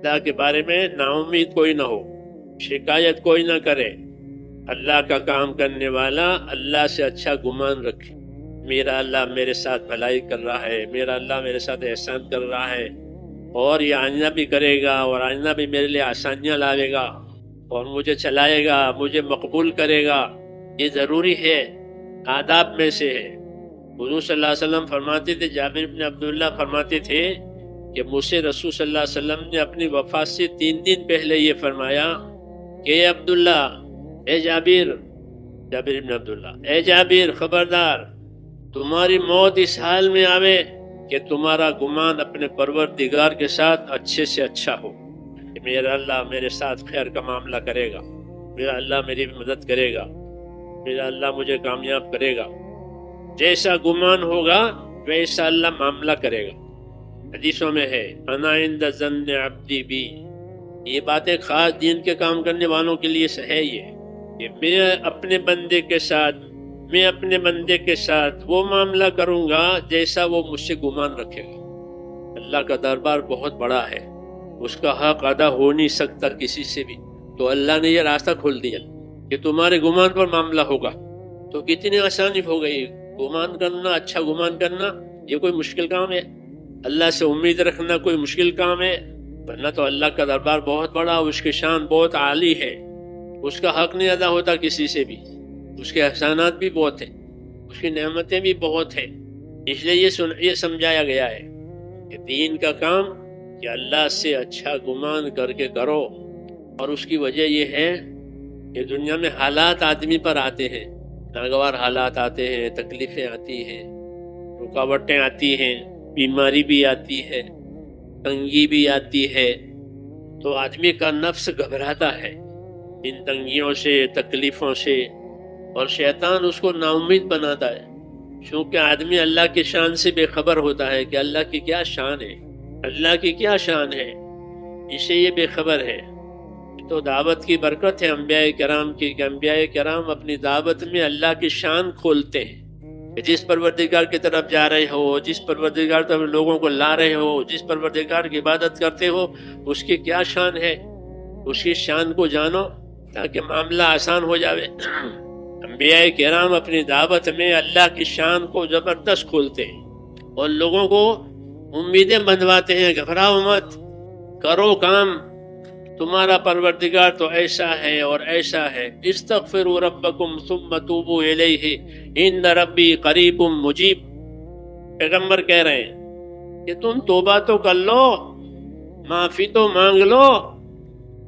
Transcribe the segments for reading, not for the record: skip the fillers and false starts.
اللہ کے بارے میں نا امید کوئی نہ ہو، شکایت کوئی نہ کرے، اللہ کا کام کرنے والا اللہ سے اچھا گمان رکھے، میرا اللہ میرے ساتھ بھلائی کر رہا ہے، میرا اللہ میرے ساتھ احسان کر رہا ہے، اور یہ آئندہ بھی کرے گا، اور آئندہ بھی میرے لیے آسانیاں لاوے گا، اور مجھے چلائے گا، مجھے مقبول کرے گا۔ یہ ضروری ہے، آداب میں سے ہے۔ حضور صلی اللہ علیہ وسلم فرماتے تھے، جابر بن عبداللہ فرماتے تھے کہ مجھ سے رسول صلی اللہ علیہ وسلم نے اپنی وفات سے 3 دن پہلے یہ فرمایا کہ اے عبداللہ، اے جابر بن عبداللہ، اے جابر خبردار، تمہاری موت اس حال میں آوے کہ تمہارا گمان اپنے پروردگار کے ساتھ اچھے سے اچھا ہو، کہ میرا اللہ میرے ساتھ خیر کا معاملہ کرے گا، میرا اللہ میری مدد کرے گا، میرا اللہ مجھے کامیاب کرے گا۔ جیسا گمان ہوگا ویسا اللہ معاملہ کرے گا۔ حدیثوں میں ہے انا عند ظن عبدی بی، یہ باتیں خاص دین کے کام کرنے والوں کے لیے ہے، یہ کہ میں اپنے بندے کے ساتھ وہ معاملہ کروں گا جیسا وہ مجھ سے گمان رکھے گا۔ اللہ کا دربار بہت بڑا ہے، اس کا حق ادا ہو نہیں سکتا کسی سے بھی، تو اللہ نے یہ راستہ کھول دیا کہ تمہارے گمان پر معاملہ ہوگا، تو کتنی آسانی ہو گئی۔ گمان کرنا، اچھا گمان کرنا، یہ کوئی مشکل کام ہے؟ اللہ سے امید رکھنا کوئی مشکل کام ہے؟ ورنہ تو اللہ کا دربار بہت بڑا، اس کی شان بہت عالی ہے، اس کا حق نہیں ادا ہوتا کسی سے بھی، اس کے احسانات بھی بہت ہیں، اس کی نعمتیں بھی بہت ہیں۔ اس لیے یہ سمجھایا گیا ہے کہ دین کا کام کہ اللہ سے اچھا گمان کر کے کرو، اور اس کی وجہ یہ ہے کہ دنیا میں حالات آدمی پر آتے ہیں، ناگوار حالات آتے ہیں، تکلیفیں آتی ہیں، رکاوٹیں آتی ہیں، بیماری بھی آتی ہے، تنگی بھی آتی ہے، تو آدمی کا نفس گھبراتا ہے ان تنگیوں سے، تکلیفوں سے، اور شیطان اس کو نا امید بناتا ہے، چونکہ آدمی اللہ کی شان سے بے خبر ہوتا ہے کہ اللہ کی کیا شان ہے، اللہ کی کیا شان ہے، اسے یہ بے خبر ہے۔ تو دعوت کی برکت ہے انبیاء کرام کی کہ انبیاء کرام اپنی دعوت میں اللہ کی شان کھولتے ہیں، کہ جس پروردگار کی طرف جا رہے ہو، جس پروردگار طرف لوگوں کو لا رہے ہو، جس پروردگار کی عبادت کرتے ہو، اس کی کیا شان ہے، اس کی شان کو جانو تاکہ معاملہ آسان ہو جاوے۔ انبیاء کرام اپنی دعوت میں اللہ کی شان کو زبردست کھولتے ہیں اور لوگوں کو امیدیں بندھواتے ہیں، گھبراؤ مت، کرو کام، تمہارا پروردگار تو ایسا ہے اور ایسا ہے، استغفروا ربکم ثم توبوا الیہ ان ربی قریب مجیب۔ پیغمبر کہہ رہے ہیں کہ تم توبہ تو کر لو، معافی تو مانگ لو،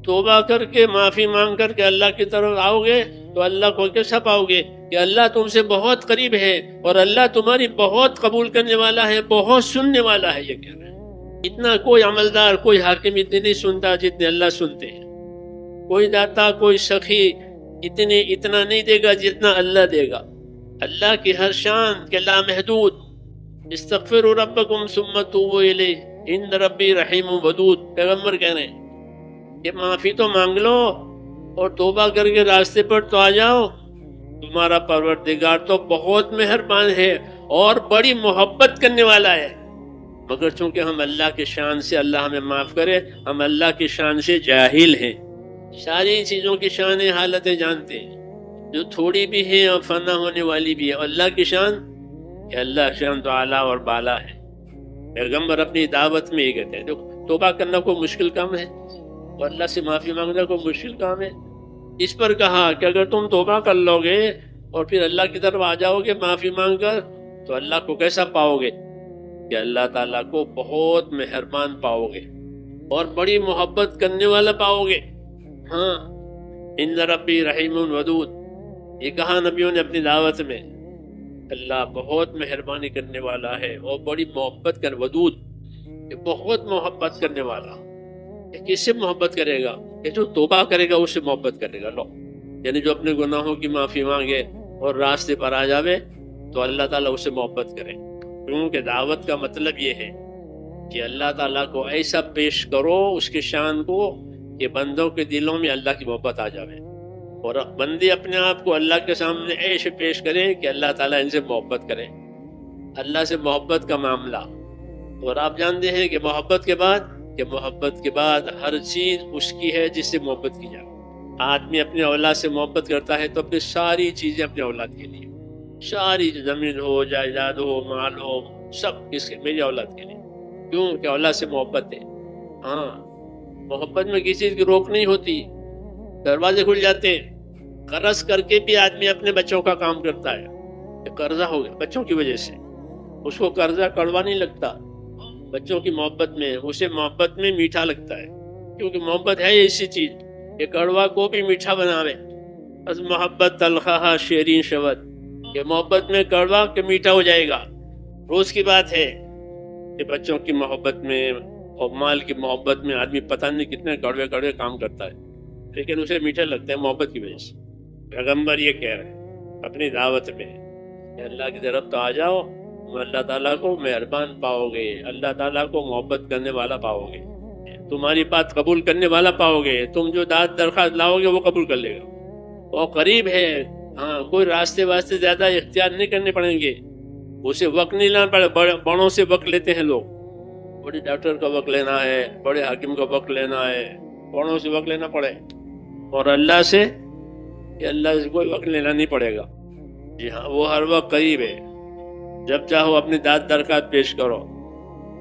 توبہ کر کے معافی مانگ کر کے اللہ کی طرف آؤ گے تو اللہ کو کیسا پاؤ گے کہ اللہ تم سے بہت قریب ہے، اور اللہ تمہاری بہت قبول کرنے والا ہے، بہت سننے والا ہے۔ یہ کہہ رہے ہیں اتنا کوئی عملدار، کوئی حاکم اتنے نہیں سنتا جتنے اللہ سنتے ہیں، کوئی داتا، کوئی سخی اتنا نہیں دے گا جتنا اللہ دے گا۔ اللہ کی ہر شان کہ لامحدود، استغفروا ربکم ثم توبوا الیہ ان ربی رحیم ودود۔ پیغمبر کہہ رہے ہیں کہ معافی تو مانگ لو اور توبہ کر کے راستے پر تو آ جاؤ، تمہارا پروردگار تو بہت مہربان ہے اور بڑی محبت کرنے والا ہے۔ مگر چونکہ ہم اللہ کی شان سے، اللہ ہمیں معاف کرے، ہم اللہ کی شان سے جاہل ہیں، ساری چیزوں کی شانیں حالتیں جانتے ہیں، جو تھوڑی بھی ہیں اور فنا ہونے والی بھی ہے، اور اللہ کی شان کہ اللہ کی شان تو اعلیٰ اور بالا ہے۔ پیغمبر اپنی دعوت میں یہ کہتے ہیں دیکھو، توبہ کرنا کوئی مشکل کام ہے اور اللہ سے معافی مانگنا کوئی مشکل کام ہے؟ اس پر کہا کہ اگر تم توبہ کر لو گے اور پھر اللہ کی طرف آ جاؤ گے معافی مانگ کر، تو اللہ کو کیسا پاؤ گے کہ اللہ تعالیٰ کو بہت مہربان پاؤ گے اور بڑی محبت کرنے والا پاؤ گے۔ ہاں، ان ربی رحیم ودود، یہ کہا نبیوں نے اپنی دعوت میں، اللہ بہت مہربانی کرنے والا ہے اور بڑی محبت کر، ودود یہ بہت محبت کرنے والا۔ کس سے محبت کرے گا؟ کہ جو توبہ کرے گا اس سے محبت کرے گا۔ لو، یعنی جو اپنے گناہوں کی معافی مانگے اور راستے پر آ جاوے تو اللہ تعالیٰ اس سے محبت کرے، کیونکہ دعوت کا مطلب یہ ہے کہ اللہ تعالیٰ کو ایسا پیش کرو، اس کی شان کو، کہ بندوں کے دلوں میں اللہ کی محبت آ جاوے، اور بندے اپنے آپ کو اللہ کے سامنے ایسے پیش کریں کہ اللہ تعالیٰ ان سے محبت کرے۔ اللہ سے محبت کا معاملہ، اور آپ جانتے ہیں کہ محبت کے بعد کہ محبت کے بعد ہر چیز اس کی ہے جس سے محبت کی جائے۔ آدمی اپنے اولاد سے محبت کرتا ہے تو اپنی ساری چیزیں اپنے اولاد کے لیے، ساری زمین ہو، جائیداد ہو، مال ہو، سب اس کے میری اولاد کے لیے، کیوں کہ اولاد سے محبت ہے۔ ہاں، محبت میں کسی چیز کی روک نہیں ہوتی، دروازے کھل جاتے ہیں۔ قرض کر کے بھی آدمی اپنے بچوں کا کام کرتا ہے، کہ قرضہ ہو گیا بچوں کی وجہ سے، اس کو قرضہ کڑوا نہیں لگتا، بچوں کی محبت میں، اسے محبت میں میٹھا لگتا ہے، کیونکہ محبت ہے ایسی چیز کہ کڑوا کو بھی میٹھا بناوے۔ بس محبت تلخہ شیرین شود، کہ محبت میں کڑوا کہ میٹھا ہو جائے گا۔ روز کی بات ہے کہ بچوں کی محبت میں اور مال کی محبت میں آدمی پتہ نہیں کتنے کڑوے کڑوے کام کرتا ہے، لیکن اسے میٹھا لگتا ہے محبت کی وجہ سے۔ پیغمبر یہ کہہ رہے ہیں اپنی دعوت میں کہ اللہ کی طرف تو آ جاؤ، تم اللہ تعالیٰ کو مہربان پاؤ گے، اللہ تعالیٰ کو محبت کرنے والا پاؤ گے، تمہاری بات قبول کرنے والا پاؤ گے، تم جو داد درخواست لاؤ گے وہ قبول کر لے گا، وہ قریب ہے۔ ہاں، کوئی راستے واسطے زیادہ اختیار نہیں کرنے پڑیں گے، اسے وقت نہیں لانا پڑے۔ بڑوں سے وقت لیتے ہیں لوگ، بڑے ڈاکٹر کا وقت لینا ہے، بڑے حاکم کا وقت لینا ہے، بڑوں سے وقت لینا پڑے، اور اللہ سے کہ اللہ سے کوئی وقت لینا نہیں پڑے گا۔ جی ہاں، وہ ہر وقت قریب ہے، جب چاہو اپنی داد درخواست پیش کرو،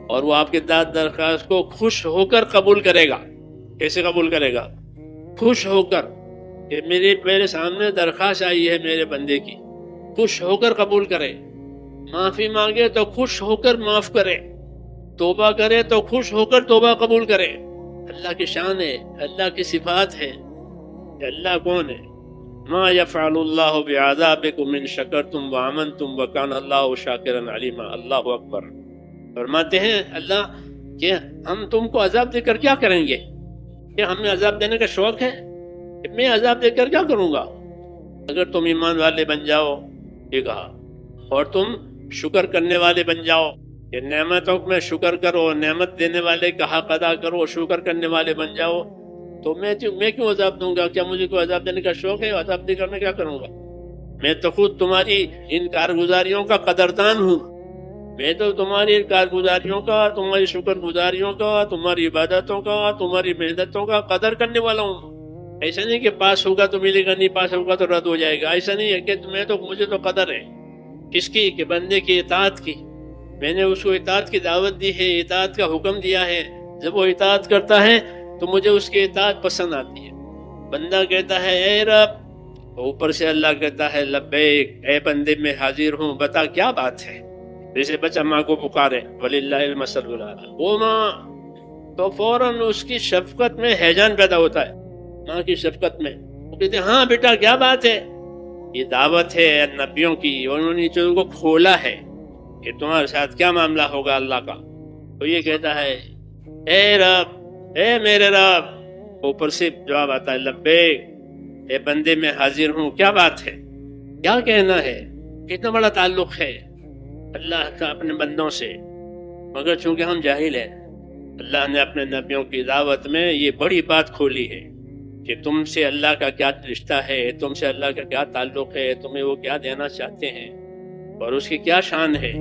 اور وہ آپ کے داد درخواست کو خوش ہو کر قبول کرے گا۔ کیسے قبول کرے گا؟ خوش ہو کر، کہ میرے سامنے درخواست آئی ہے میرے بندے کی، خوش ہو کر قبول کرے۔ معافی مانگے تو خوش ہو کر معاف کرے، توبہ کرے تو خوش ہو کر توبہ قبول کرے۔ اللہ کی شان ہے، اللہ کی صفات ہے کہ اللہ کون ہے۔ ما یفعل اللہ بعذابکم ان شکرتم وآمنتم وکان اللہ شاکرا علیما۔ اللہ اکبر۔ فرماتے ہیں اللہ کہ ہم تم کو عذاب دے کر کیا کریں گے؟ کہ ہمیں عذاب دینے کا شوق ہے؟ میں عذاب دے کر کیا کروں گا؟ اگر تم ایمان والے بن جاؤ، یہ کہا، اور تم شکر کرنے والے بن جاؤ، کہ نعمتوں میں شکر کرو، نعمت دینے والے کا حق ادا کرو، شکر کرنے والے بن جاؤ، تو میں کیوں عذاب دوں گا؟ کیا مجھے کوئی عذاب دینے کا شوق ہے؟ عذاب دے کر میں کیا کروں گا؟ میں تو خود تمہاری ان کارگزاریوں کا قدردان ہوں، میں تو تمہاری کارگزاریوں کا، تمہاری شکر گزاریوں کا، تمہاری عبادتوں کا، تمہاری محنتوں کا قدر کرنے والا ہوں۔ ایسا نہیں کہ پاس ہوگا تو ملے گا، نہیں پاس ہوگا تو رد ہو جائے گا، ایسا نہیں ہے کہ مجھے تو قدر ہے کس کی؟ کہ بندے کی اطاعت کی۔ میں نے اس کو اطاعت کی دعوت دی ہے، اطاعت کا حکم دیا ہے، جب وہ اطاعت کرتا ہے تو مجھے اس کی اطاعت پسند آتی ہے۔ بندہ کہتا ہے اے رب، اوپر سے اللہ کہتا ہے لبیک، اے بندے میں حاضر ہوں، بتا کیا بات ہے۔ جیسے بچہ ماں کو پکارے، وَلِلَّهِ الْمَثَلُ الْأَعْلَىٰ، وہ ماں تو فوراً اس کی شفقت میں ہیجان پیدا ہوتا ہے، ماں کی شفقت میں، وہ کہتے ہیں ہاں بیٹا کیا بات ہے۔ یہ دعوت ہے نبیوں کی، انہوں نے چیزوں کو کھولا ہے کہ تمہارے ساتھ کیا معاملہ ہوگا اللہ کا۔ تو یہ کہتا ہے اے رب، اے میرے رب، اوپر سے جواب آتا ہے لبیک، اے بندے میں حاضر ہوں، کیا بات ہے، کیا کہنا ہے۔ کتنا بڑا تعلق ہے اللہ کا اپنے بندوں سے، مگر چونکہ ہم جاہل ہیں، اللہ نے اپنے نبیوں کی دعوت میں یہ بڑی بات کھولی ہے کہ تم سے اللہ کا کیا رشتہ ہے، تم سے اللہ کا کیا تعلق ہے، تمہیں وہ کیا دینا چاہتے ہیں اور اس کی کیا شان ہے۔